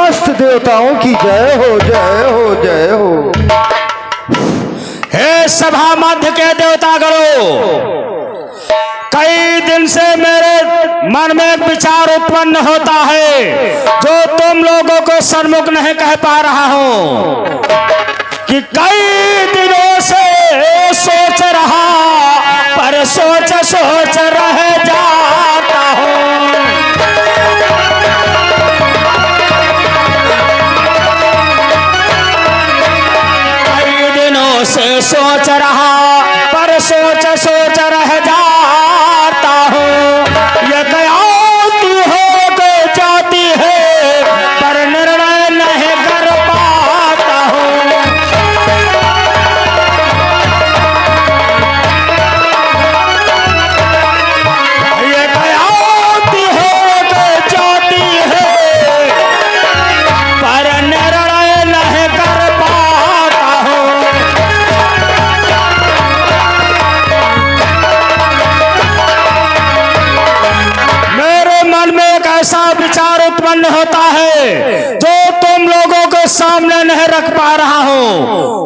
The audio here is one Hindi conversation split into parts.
समस्त देवताओं की जय हो, जय हो, जय हो। हे सभा मध्य के देवतागणों, कई दिन से मेरे मन में एक विचार उत्पन्न होता है जो तुम लोगों को सन्मुख नहीं कह पा रहा हूं कि कई दिनों से सोच रहा पर सोच सोच रह जाता हूं। कई दिनों से सोच रहा पर सोच सोच रह जाता हूं। ये कयाती हो के जाती है पर निर्णय नहीं कर पाता हूं। ये कयाती हो के जाती है पर निर्णय नहीं कर पाता हूं। मेरे मन में एक ऐसा विचार उत्पन्न होता है जो तुम लोगों के सामने नहीं रख पा रहा हूं।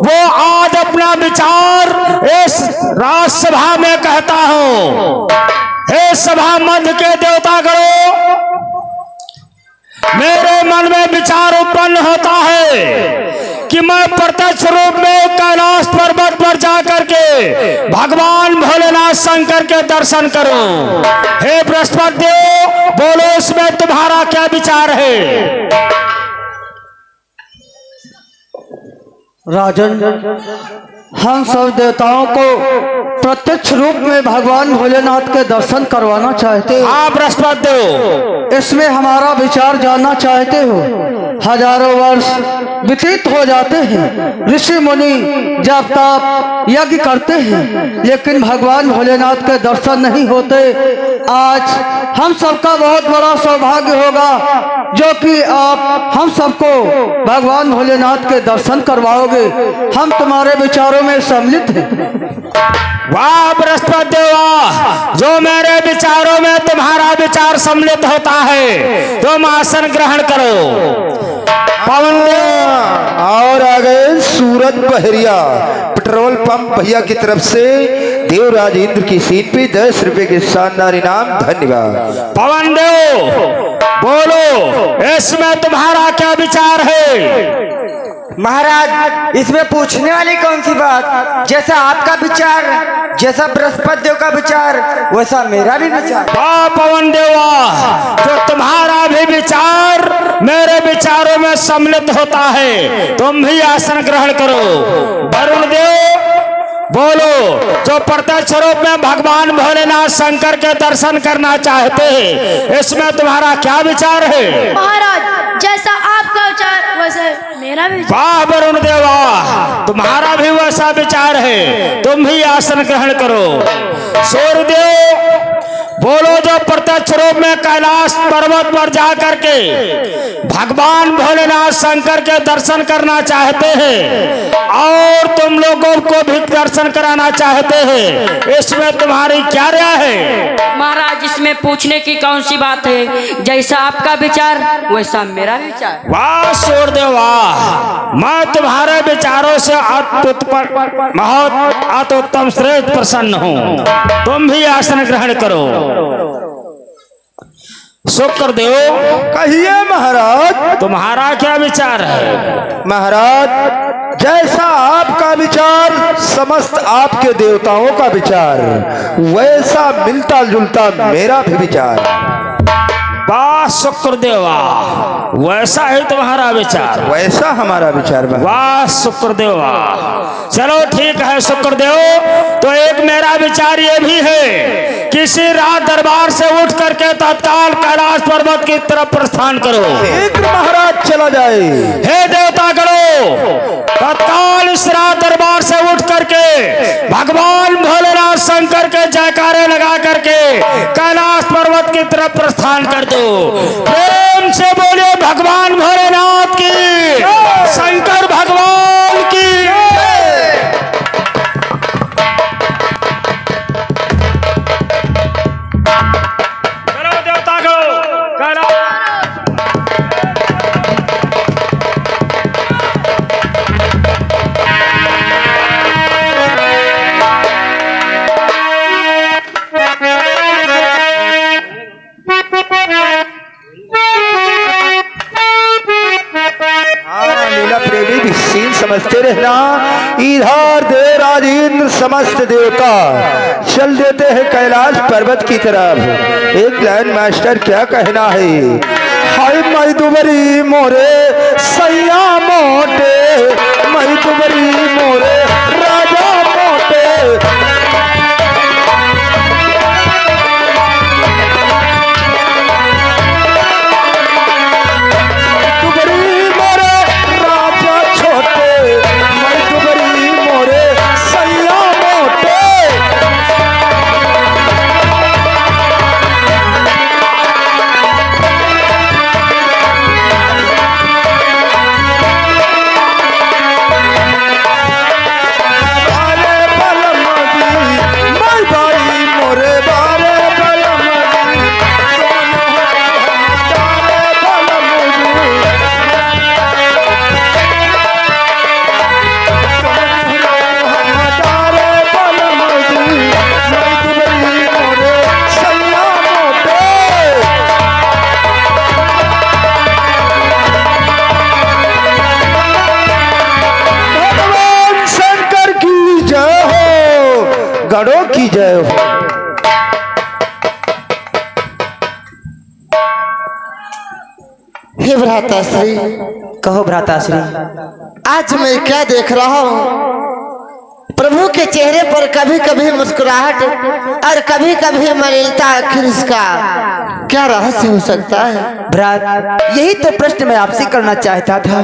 वो आज अपना विचार इस राजसभा में कहता हूं। हे सभा मध्य के देवतागणों, मेरे मन में विचार उत्पन्न होता है कि मैं प्रत्यक्ष रूप में कैलाश पर्वत पर जाकर के भगवान भोलेनाथ शंकर के दर्शन करूं। हे बृहस्पति देव, बोलो इसमें तुम्हारा क्या विचार है? राजन, हम सब देवताओं को प्रत्यक्ष रूप में भगवान भोलेनाथ के दर्शन करवाना चाहते हो। हाँ बृहस्पति देव, इसमें हमारा विचार जानना चाहते हो। हजारों वर्ष व्यतीत हो जाते हैं, ऋषि मुनि जप तप यज्ञ करते हैं, लेकिन भगवान भोलेनाथ के दर्शन नहीं होते। आज हम सबका बहुत बड़ा सौभाग्य होगा जो कि आप हम सबको भगवान भोलेनाथ के दर्शन करवाओगे। हम तुम्हारे विचारों में सम्मिलित हैं। वाह बृहस्पति देवा, जो मेरे विचारों में तुम्हारा विचार सम्मिलित होता है तुम आसन ग्रहण करो। पवन देव और आ गए सूरज बहरिया पेट्रोल पंप भैया की तरफ से देवराज इंद्र की सीट पे 10 रुपए के शानदार इनाम। धन्यवाद। पवन देव, बोलो इसमें तुम्हारा क्या विचार है? महाराज, इसमें पूछने वाली कौन सी बात? जैसा आपका विचार, जैसा बृहस्पति देव का विचार, वैसा मेरा भी विचार। वाह पवन देवा, जो तुम्हारा भी विचार मेरे विचारों में सम्मिलित होता है, तुम भी आसन ग्रहण करो। वरुण देव, बोलो जो प्रत्यक्ष रूप में भगवान भोलेनाथ शंकर के दर्शन करना चाहते हैं, इसमें तुम्हारा क्या विचार है? महाराज, जैसा आपका विचार वैसे मेरा भी। वाह वरुण देवा, तुम्हारा भी वैसा विचार है, तुम भी आसन ग्रहण करो। सूर्यदेव, बोलो जो प्रत्यक्ष रूप में कैलाश पर्वत पर जा करके भगवान भोलेनाथ शंकर के दर्शन करना चाहते हैं और तुम लोगों को भी दर्शन कराना चाहते हैं, इसमें तुम्हारी क्या राय है? महाराज, इसमें पूछने की कौन सी बात है? जैसा आपका विचार वैसा मेरा विचार। वाह सूर्यदेव वाह, मैं तुम्हारे विचारों से बहुत उत्तम श्रेष्ठ प्रसन्न हूँ। तुम भी आसन ग्रहण करो। शुक्रदेव, कहिए महाराज, तुम्हारा क्या विचार है? महाराज, जैसा आपका विचार समस्त आपके देवताओं का विचार, वैसा मिलता जुलता मेरा भी विचार। वाह शुक्रदेवा, वैसा है तुम्हारा विचार, वैसा हमारा विचार। वाह शुक्रदेवा, चलो ठीक है शुक्रदेव। तो एक मेरा विचार ये भी है, किसी रात दरबार से उठ करके तत्काल कैलाश पर्वत की तरफ प्रस्थान करो। एक महाराज चला जाए। हे देवता करो, तत्काल इस रात दरबार से उठ करके भगवान भोलेनाथ शंकर के जयकारे लगा करके कैलाश पर्वत की तरफ प्रस्थान कर दो। प्रेम से बोलिए भगवान भोलेनाथ की, शंकर भगवान की। चलो देवता करो, बैठे रहना। इधर दे राजेंद्र समस्त देवता चल देते हैं कैलाश पर्वत की तरफ। एक लाइन मास्टर क्या कहना है। हाय मजदूरी मोरे सैया मोटे, मजदूरी मोरे राजा मोटे। गणों की जय हो। हे भ्राताश्री, कहो भ्राताश्री। आज मैं क्या देख रहा हूँ। प्रभु के चेहरे पर कभी कभी मुस्कुराहट और कभी कभी मलिनता। आखिर इसका क्या रहस्य हो सकता है। भ्रात, यही तो प्रश्न मैं आपसे करना चाहता था,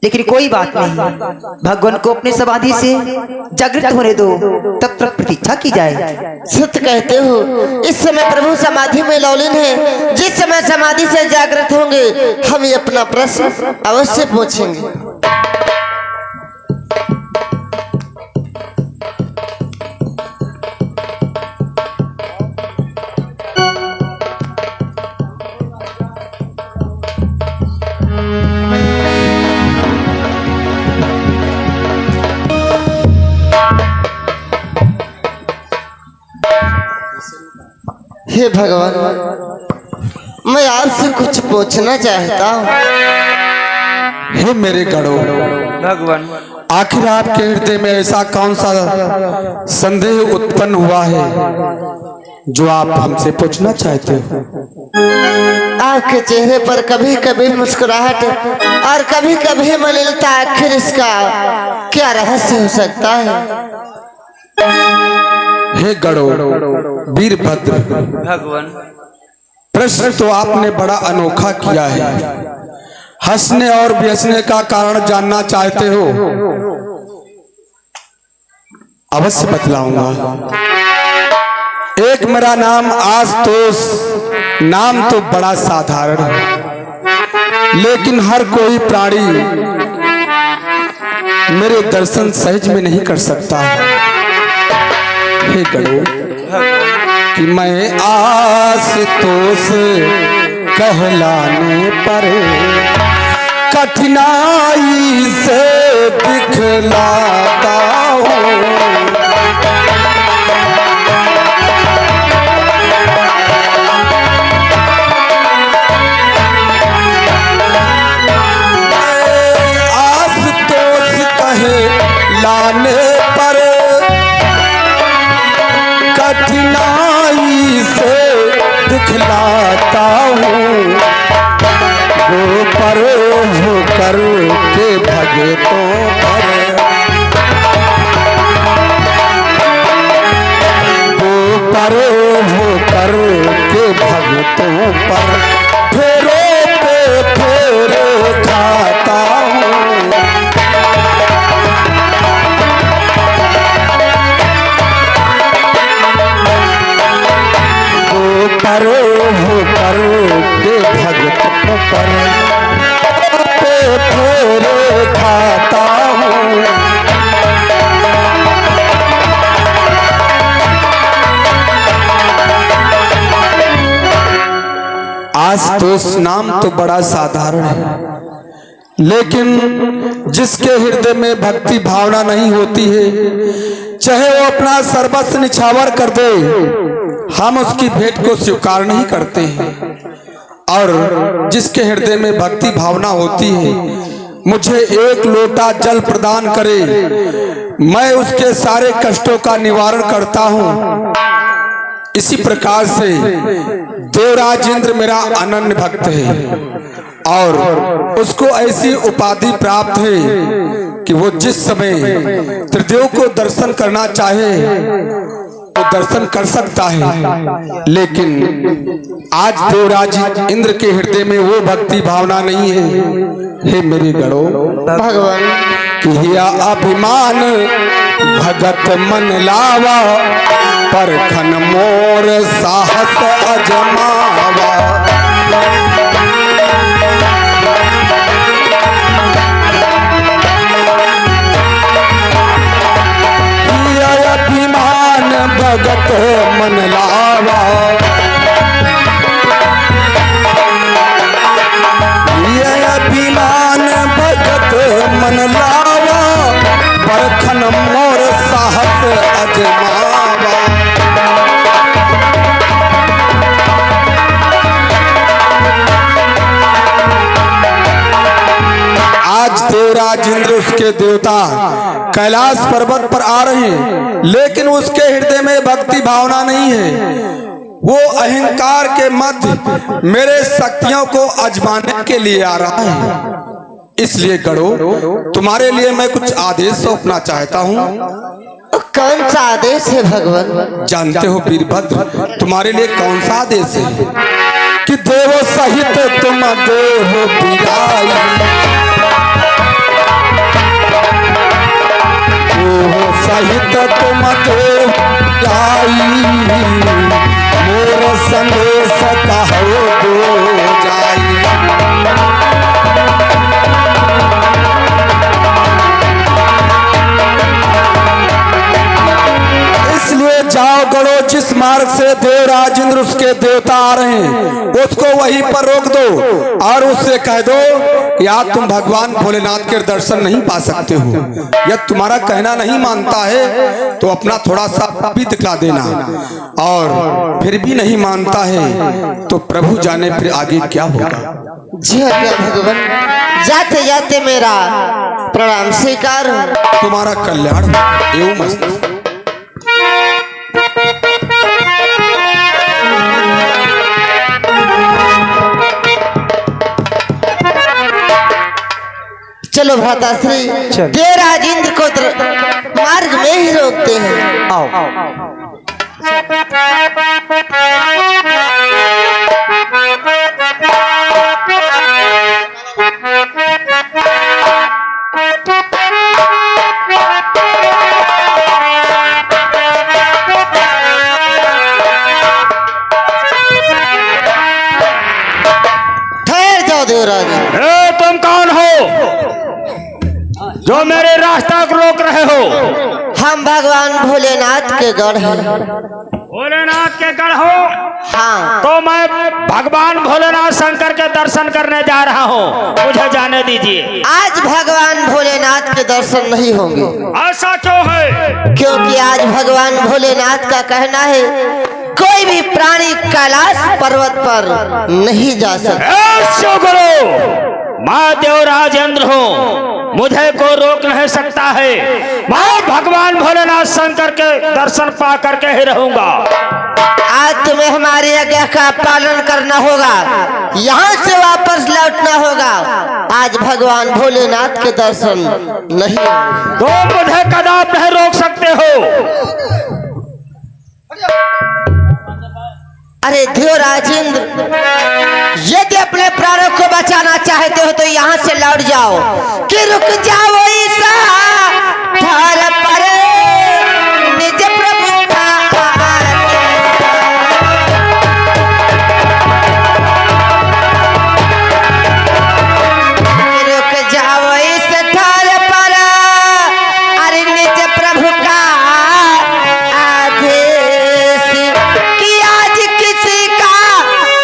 लेकिन कोई बात नहीं। भगवान को अपनी समाधि से जागृत होने दो, तब तक प्रतीक्षा की जाए। सत्य कहते हो। इस समय प्रभु समाधि में लौलीन है। जिस समय समाधि से जागृत होंगे हम ये अपना प्रश्न अवश्य पूछेंगे। हे भगवान, मैं आपसे कुछ पूछना चाहता हूँ। हे मेरे गणों, भगवान, आखिर आपके हृदय में ऐसा कौन सा संदेह उत्पन्न हुआ है जो आप हमसे पूछना चाहते हो। आपके चेहरे पर कभी कभी मुस्कुराहट और कभी कभी मलिनता। आखिर इसका क्या रहस्य हो सकता है। हे गणों, वीरभद्र, भगवान, प्रश्न तो आपने बड़ा अनोखा किया है। हंसने और बेहसने का कारण जानना चाहते हो, अवश्य बतलाऊंगा। एक मेरा नाम आशुतोष, नाम तो बड़ा साधारण है, लेकिन हर कोई प्राणी मेरे दर्शन सहज में नहीं कर सकता। हे गणों, कि मैं आशुतोष कहलाने पर कठिनाई से दिखलाता हूँ। आशुतोष कहलाने पर कठिनाई से दिखलाता हूँ। वो पर होकर के भगतों पर, वो पर होकर के भगतों पर फेरों पे फेरे खाता हूँ। पर होकर के भगतों पर फेरे खाता हूँ। आशुतोष नाम तो बड़ा साधारण है, लेकिन जिसके हृदय में भक्ति भावना नहीं होती है, चाहे वो अपना सर्वस्व निछावर कर दे, हम उसकी भेंट को स्वीकार नहीं करते हैं। और जिसके हृदय में भक्ति भावना होती है, मुझे एक लोटा जल प्रदान करे, मैं उसके सारे कष्टों का निवारण करता हूँ। इसी प्रकार से देवराज इंद्र मेरा अनन्य भक्त है और उसको ऐसी उपाधि प्राप्त है कि वो जिस समय त्रिदेव को दर्शन करना चाहे वो दर्शन कर सकता है। लेकिन आज देवराज इंद्र के हृदय में वो भक्ति भावना नहीं है। हे मेरे गणों, भगवान किया अभिमान भगत मन लावा, परखन मोर साहस अजमावा। अभिमान भगत मन लावा, ये अभिमान भगत मन लावा, परखन मोर साहस अजमावा। आज देवराज इंद्र उसके देवता कैलाश पर्वत पर आ रहे हैं, लेकिन उसके हृदय में भक्ति भावना नहीं है। वो अहंकार के मध्य मेरे शक्तियों को आजमाने के लिए आ रहा है। इसलिए गणों, तुम्हारे लिए मैं कुछ आदेश सौंपना चाहता हूँ। कौन सा आदेश है भगवान? जानते हो वीरभद्र, तुम्हारे लिए कौन सा आदेश है कि देवो सहित तुम देहो बिराई, देवो सहित तुम देहो बिराई, मोर संदेश कहो दो जाई। इसलिए जाओ गणों, जिस मार्ग से देवराज इंद्र उसके देवता आ रहे हैं उसको वहीं पर रोक दो और उससे कह दो कि आज तुम भगवान भोलेनाथ के दर्शन नहीं पा सकते हो। यदि तुम्हारा कहना नहीं मानता है तो अपना थोड़ा सा भी दिखला देना, और फिर भी नहीं मानता है तो प्रभु जाने फिर आगे क्या होगा। जी हाँ भगवान, जाते जाते मेरा प्रणाम स्वीकार। तुम्हारा कल्याण हो। एवं मस्त। चलो भ्राताश्री, देवराज इंद्र को मार्ग में ही रोकते हैं। आओ। ठहर जाओ देवराज। तुम कौन हो जो मेरे रास्ता को रोक रहे हो? हम भगवान भोलेनाथ के गढ़ हैं। भोलेनाथ के गढ़ हो? हाँ। तो मैं भगवान भोलेनाथ शंकर के दर्शन करने जा रहा हूँ, मुझे जाने दीजिए। आज भगवान भोलेनाथ के दर्शन नहीं होंगे। ऐसा क्यों है? क्योंकि आज भगवान भोलेनाथ का कहना है कोई भी प्राणी कैलाश पर्वत पर नहीं जा सकता। मैं देवराज इंद्र हूँ, मुझे कोई रोक नहीं सकता है। मैं भगवान भोलेनाथ शंकर के दर्शन पा करके ही रहूंगा। आज तुम्हें हमारी आज्ञा का पालन करना होगा, यहाँ से वापस लौटना होगा। आज भगवान भोलेनाथ के दर्शन नहीं। तो मुझे कदापि नहीं रोक सकते हो। अरे देवराज इंद्र, यदि अपने प्राणों को बचाना चाहते हो तो यहाँ से लौट जाओ कि रुक जाओ ईसा धर पर निज प्रभु का रुक जाओ इस धर पर अरे निज प्रभु का आदेश कि आज किसी का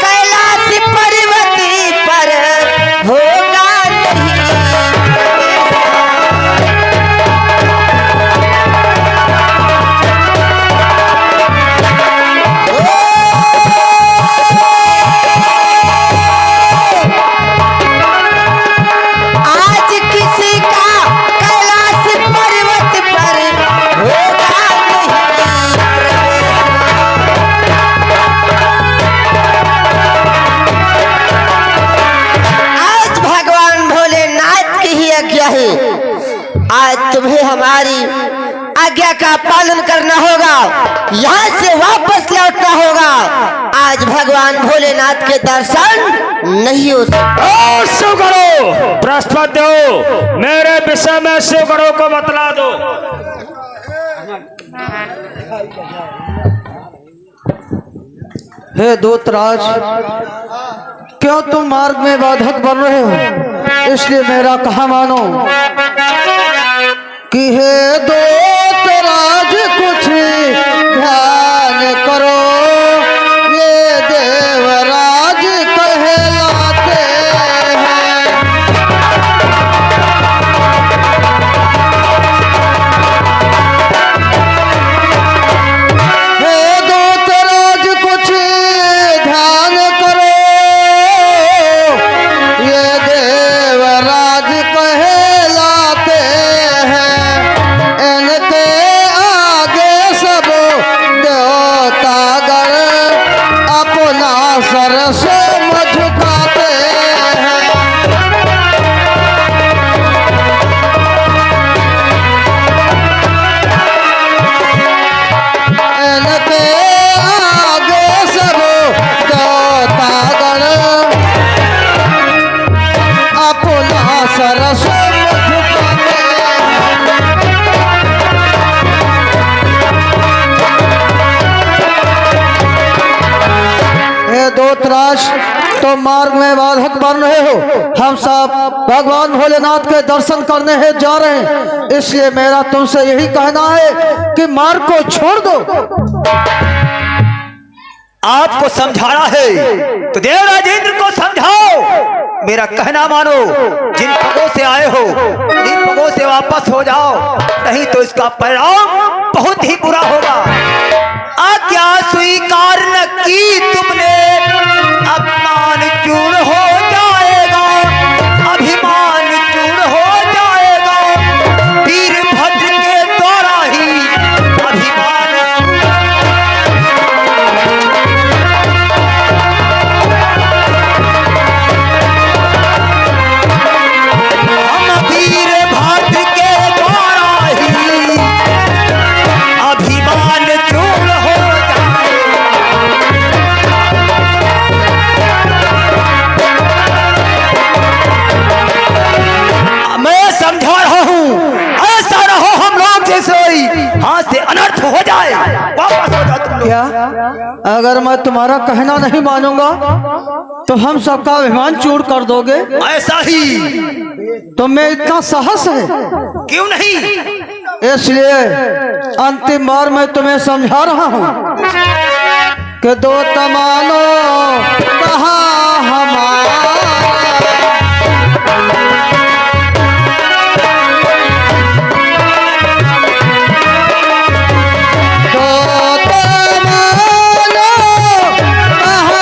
कैलाश पर्वती पर होगा नहीं। आज्ञा का पालन करना होगा, यहाँ से वापस लौटना होगा। आज भगवान भोलेनाथ के दर्शन नहीं हो सकते। ओ शिव गुरु, प्रश्न दो, मेरे विषय में शिव गुरु को बतला दो। हे दूतराज, क्यों तुम मार्ग में बाधक बन रहे हो? इसलिए मेरा कहा मानो कि हे दूतराज कुछ ध्यान करो, ये देवराज कहलाते हैं। हे दूतराज कुछ ध्यान करो, ये देवराज कहलाते हैं। इनके आगे सब देवतागण अपना सरस झुकाते हैं। इनके आगे सब देवतागण अपना सरस झुकाते हैं। हे दूतराज, तो मार्ग में बाधक बन रहे हो। हम सब भगवान भोलेनाथ के दर्शन करने है जा रहे हैं, इसलिए मेरा तुमसे यही कहना है कि मार्ग को छोड़ दो। आपको समझाना है तो देवराज इंद्र को समझाओ। मेरा कहना मानो, जिन पगों से आए हो इन पगों से वापस हो जाओ, नहीं तो इसका परिणाम बहुत ही बुरा होगा। आज्ञा स्वीकार न की तुमने, अपमान चूर हो जाएगा, अभिमान चूर हो जाएगा। वीरभद्र के द्वारा ही अभिमान वीरभद्र के द्वारा ही अभिमान चूर हो जाए। मैं समझा रहा हूँ, ऐसा ना हो हम लोग जैसे हाथ से अनर्थ हो जाए। वापस हो जाओ तुम लोग। क्या अगर मैं तुम्हारा कहना नहीं मानूंगा तो हम सबका अभिमान चूर कर दोगे? ऐसा ही तुम में इतना साहस है? क्यों नहीं? इसलिए अंतिम बार मैं तुम्हें समझा रहा हूँ कि दो तमानो कहा हमारा, दो तमानो कहा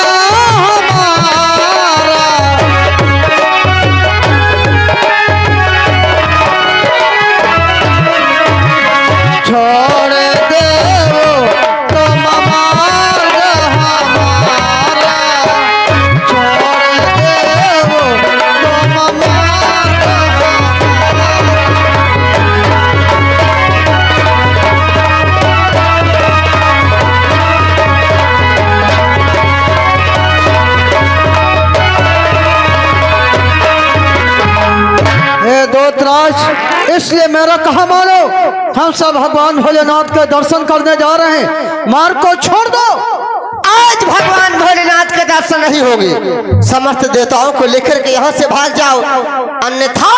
हमारा, छोड़ देवो तुम मार्ग हमारा, छोड़ देवो तुम मार्ग हमारा। हे दूतराज, इसलिए मेरा कहा मानो, हम सब भगवान भोलेनाथ के दर्शन करने जा रहे हैं, मार्ग को छोड़ दो। आज भगवान भोलेनाथ के दर्शन नहीं होंगे। समस्त देवताओं को लेकर के यहाँ से भाग जाओ, अन्यथा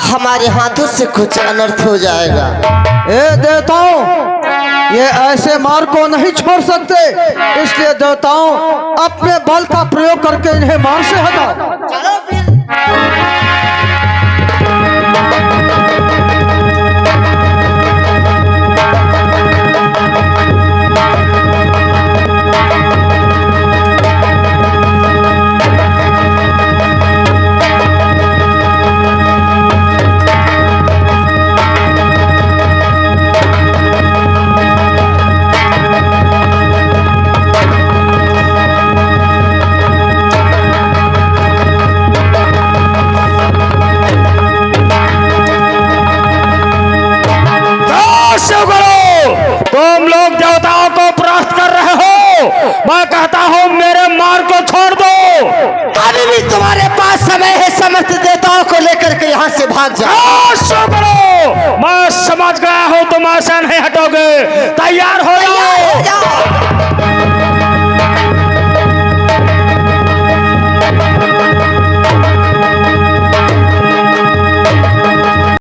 हमारे हाथों से कुछ अनर्थ हो जाएगा। ए देवताओं, ये ऐसे मार्ग को नहीं छोड़ सकते, इसलिए देवताओं अपने बल का प्रयोग करके इन्हें मार्ग से हटाओ। चलो फिर। करो, तुम लोग देवताओं को परास्त कर रहे हो। मैं कहता हूँ मेरे मार्ग को छोड़ दो। अभी भी तुम्हारे पास समय है, समस्त देवताओं को लेकर के यहाँ से भाग जाओ। शो करो, मैं समझ गया हूँ तुम ऐसा नहीं हटोगे। तैयार हो जाओ।